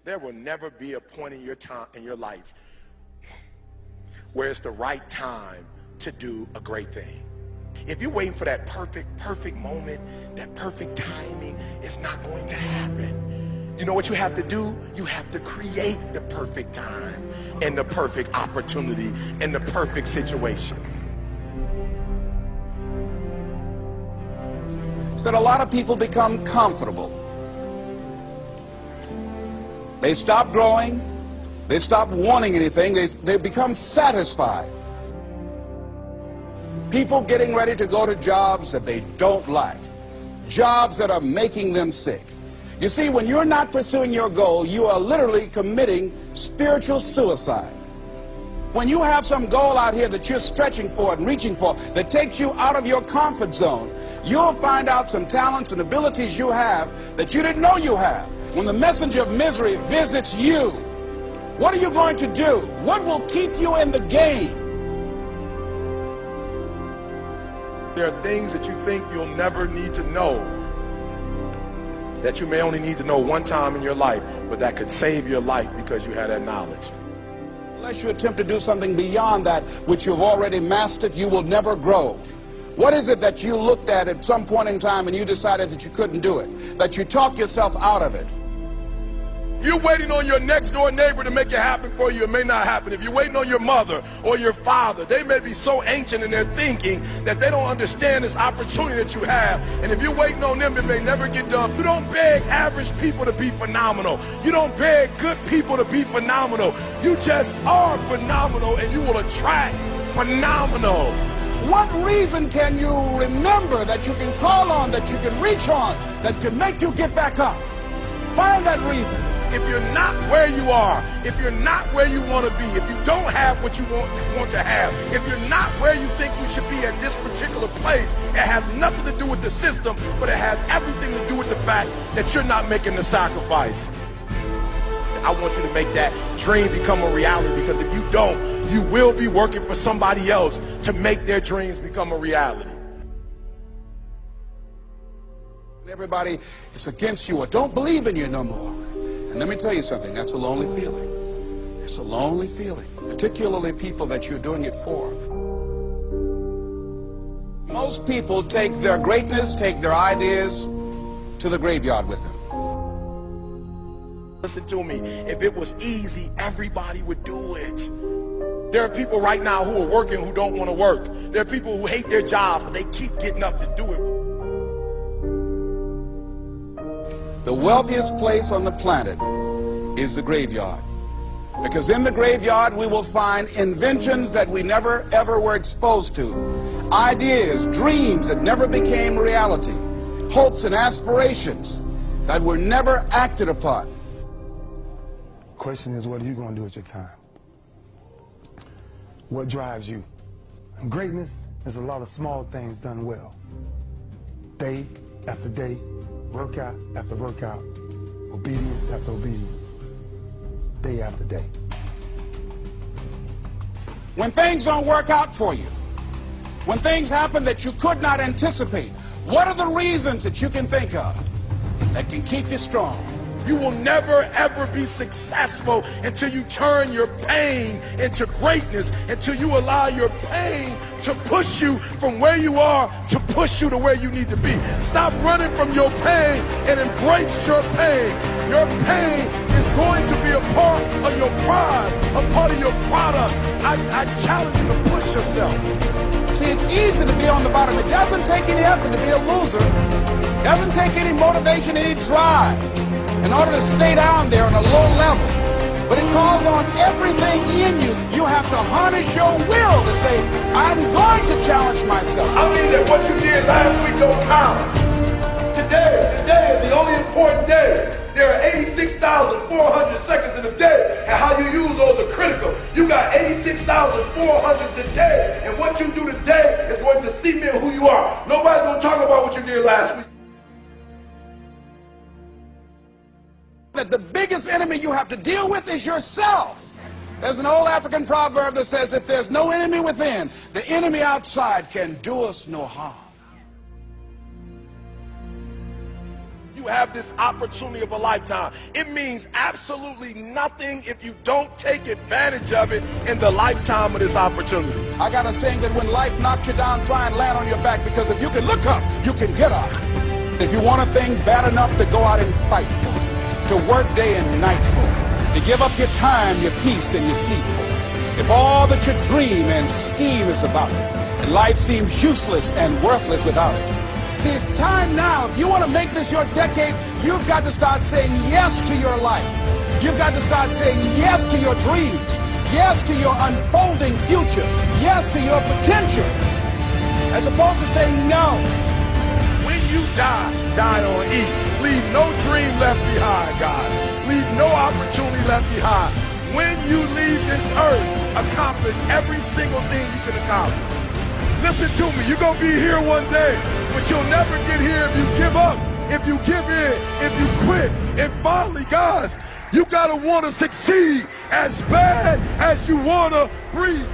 There will never be a point in your life where it's the right time to do a great thing. If you're waiting for that perfect moment, that perfect timing, it's not going to happen. You know what you have to do? You have to create the perfect time and the perfect opportunity and the perfect situation. So that a lot of people become comfortable. They stop growing. They stop wanting anything. They become satisfied. People getting ready to go to jobs that they don't like. Jobs that are making them sick. You see, when you're not pursuing your goal, you are literally committing spiritual suicide. When you have some goal out here that you're stretching for and reaching for that takes you out of your comfort zone, you'll find out some talents and abilities you have that you didn't know you have. When the messenger of misery visits you, what are you going to do? What will keep you in the game? There are things that you think you'll never need to know, that you may only need to know one time in your life, but that could save your life because you had that knowledge. Unless you attempt to do something beyond that which you've already mastered, you will never grow. What is it that you looked at some point in time and you decided that you couldn't do it, that you talk yourself out of it? You're waiting on your next door neighbor to make it happen for you, it may not happen. If you're waiting on your mother or your father, they may be so ancient in their thinking that they don't understand this opportunity that you have. And if you're waiting on them, it may never get done. You don't beg average people to be phenomenal. You don't beg good people to be phenomenal. You just are phenomenal, and you will attract phenomenal. What reason can you remember that you can call on, that you can reach on, that can make you get back up? Find that reason. If you're not where you are, if you're not where you want to be, if you don't have what you want to have, if you're not where you think you should be at this particular place, it has nothing to do with the system, but it has everything to do with the fact that you're not making the sacrifice. I want you to make that dream become a reality, because if you don't, you will be working for somebody else to make their dreams become a reality. Everybody is against you or don't believe in you no more. And let me tell you something, that's a lonely feeling. It's a lonely feeling, particularly people that you're doing it for. Most people take their greatness, take their ideas to the graveyard with them. Listen to me, if it was easy, everybody would do it. There are people right now who are working who don't want to work. There are people who hate their jobs, but they keep getting up to do it. The wealthiest place on the planet is the graveyard. Because in the graveyard we will find inventions that we never ever were exposed to. Ideas, dreams that never became reality. Hopes and aspirations that were never acted upon. Question is, what are you going to do with your time? What drives you? And greatness is a lot of small things done well. Day after day, workout after workout, obedience after obedience, day after day. When things don't work out for you, when things happen that you could not anticipate, what are the reasons that you can think of that can keep you strong? You will never ever be successful until you turn your pain into greatness, until you allow your pain to push you from where you are to push you to where you need to be. Stop running from your pain and embrace your pain. Your pain is going to be a part of your prize, a part of your product. I challenge you to push yourself. See, it's easy to be on the bottom. It doesn't take any effort to be a loser. It doesn't take any motivation, any drive in order to stay down there on a low level. But it calls on everything in you. You have to harness your will to say, I'm going to challenge myself. I mean that what you did last week don't count. Today is the only important day. There are 86,400 seconds in a day, and how you use those are critical. You got 86,400 today, and what you do today is going to cement who you are. Nobody's going to talk about what you did last week. That the biggest enemy you have to deal with is yourself. There's an old African proverb that says, if there's no enemy within, the enemy outside can do us no harm. you have this opportunity of a lifetime. It means absolutely nothing if you don't take advantage of it in the lifetime of this opportunity. I got a saying that when life knocks you down, try and land on your back, because if you can look up, you can get up. If you want a thing bad enough to go out and fight for it, to work day and night for it, to give up your time, your peace, and your sleep for it, if all that you dream and scheme is about it, and life seems useless and worthless without it. See, it's time now. If you want to make this your decade, you've got to start saying yes to your life. You've got to start saying yes to your dreams, yes to your unfolding future, yes to your potential, as opposed to saying no. When you die, die on E. Leave no dream left behind, guys. Leave no opportunity left behind. When you leave this earth, accomplish every single thing you can accomplish. Listen to me, you're going to be here one day, but you'll never get here if you give up, if you give in, if you quit. And finally, guys, you got to want to succeed as bad as you want to breathe.